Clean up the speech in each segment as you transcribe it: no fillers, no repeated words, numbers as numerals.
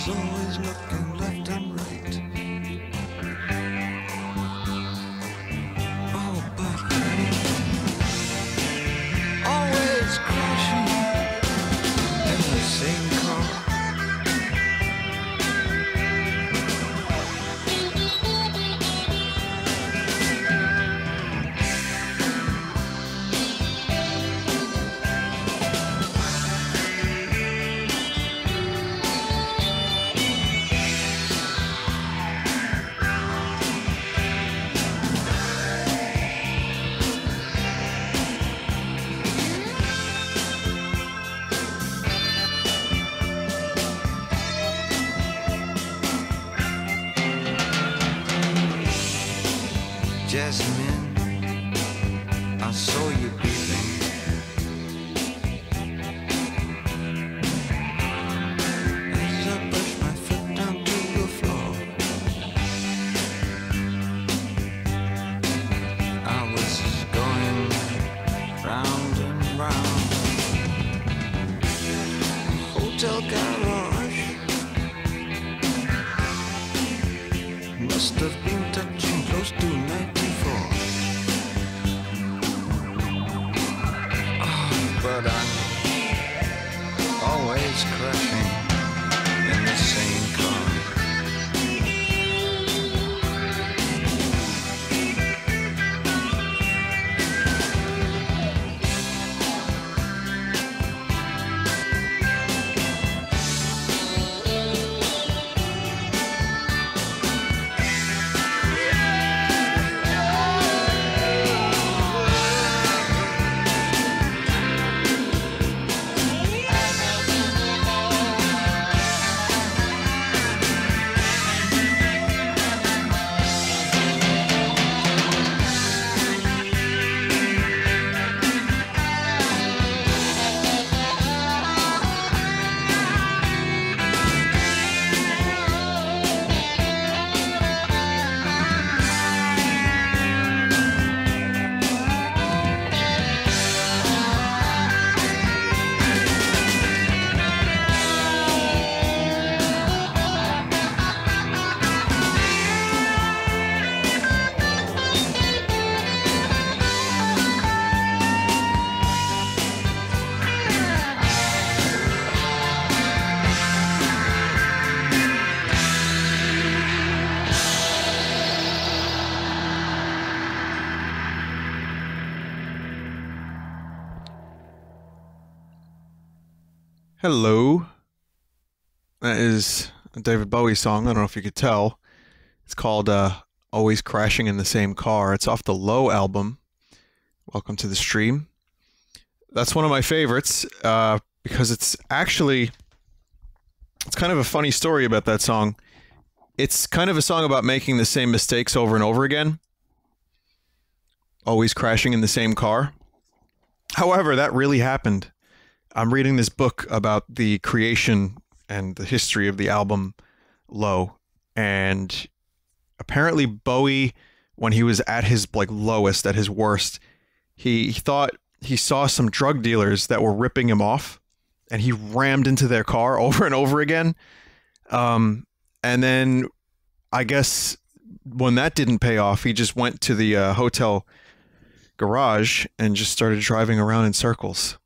was always looking left and right. Oh, but always crashing in the same car. Jasmine, I saw you breathing. As I pushed my foot down to the floor, I was going round and round. Hotel garage must have been touching close to 94. But I'm always crashing in the same car. Hello. That is a David Bowie song. I don't know if you could tell. It's called Always Crashing in the Same Car. It's off the Low album. Welcome to the stream. That's one of my favorites because it's kind of a funny story about that song. It's kind of a song about making the same mistakes over and over again. Always crashing in the same car. However, that really happened. I'm reading this book about the creation and the history of the album Low, and apparently Bowie, when he was at his lowest, at his worst, he thought he saw some drug dealers that were ripping him off, and he rammed into their car over and over again. And then I guess when that didn't pay off, he just went to the hotel garage and just started driving around in circles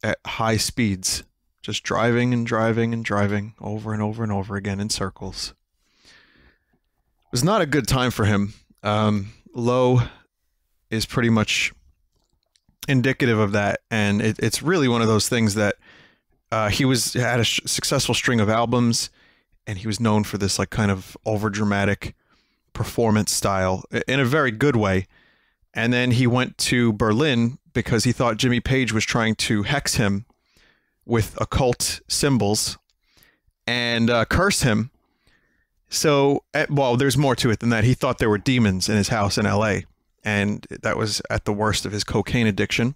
at high speeds, just driving and driving and driving over and over and over again in circles. It was not a good time for him. Low is pretty much indicative of that, and it's really one of those things that he had a successful string of albums, and he was known for this kind of overdramatic performance style in a very good way. And then he went to Berlin because he thought Jimmy Page was trying to hex him with occult symbols and curse him. So, well, there's more to it than that. He thought there were demons in his house in LA, and that was at the worst of his cocaine addiction.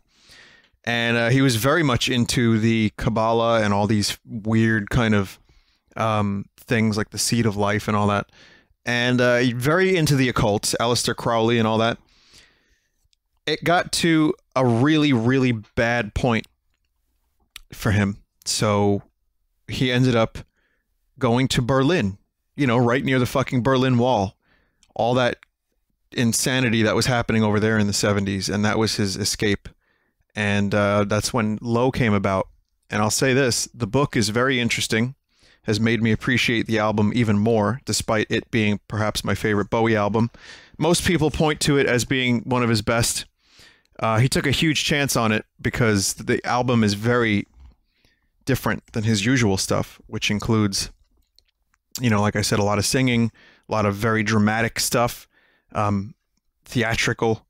And he was very much into the Kabbalah and all these weird kind of things like the seed of life and all that. And very into the occult, Aleister Crowley and all that. It got to a really, really bad point for him. So he ended up going to Berlin, you know, right near the fucking Berlin Wall. All that insanity that was happening over there in the 70s, and that was his escape. And that's when Low came about. And I'll say this, the book is very interesting, has made me appreciate the album even more, despite it being perhaps my favorite Bowie album. Most people point to it as being one of his best. He took a huge chance on it because the album is very different than his usual stuff, which includes, you know, like I said, a lot of singing, a lot of very dramatic stuff, theatrical.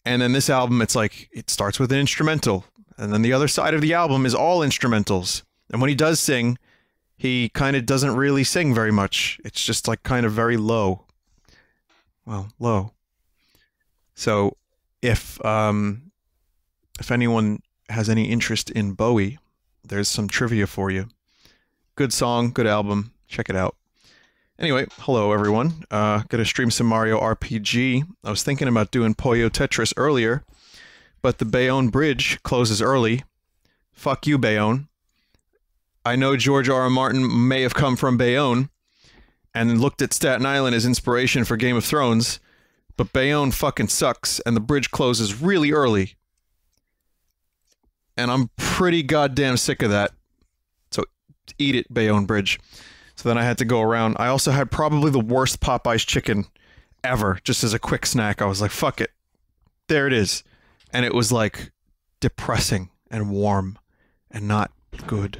And then this album, it's like, it starts with an instrumental. And then the other side of the album is all instrumentals. And when he does sing, he kind of doesn't really sing very much. It's just like kind of very low. Well, low. So if anyone has any interest in Bowie, there's some trivia for you. Good song, good album. Check it out. Anyway, hello everyone. Gonna stream some Mario RPG. I was thinking about doing Puyo Tetris earlier, but the Bayonne Bridge closes early. Fuck you, Bayonne. I know George R. R. Martin may have come from Bayonne and looked at Staten Island as inspiration for Game of Thrones, but Bayonne fucking sucks, and the bridge closes really early. And I'm pretty goddamn sick of that. So eat it, Bayonne Bridge. So then I had to go around. I also had probably the worst Popeye's chicken ever, just as a quick snack. I was like, fuck it. There it is. And it was like depressing and warm and not good.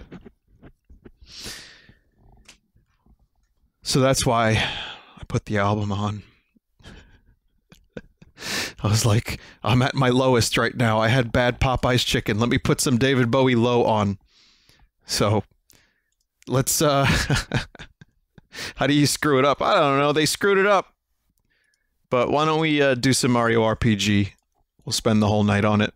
So that's why I put the album on. I was like, I'm at my lowest right now. I had bad Popeye's chicken. Let me put some David Bowie Low on. So let's, how do you screw it up? I don't know. They screwed it up. But why don't we do some Mario RPG? We'll spend the whole night on it.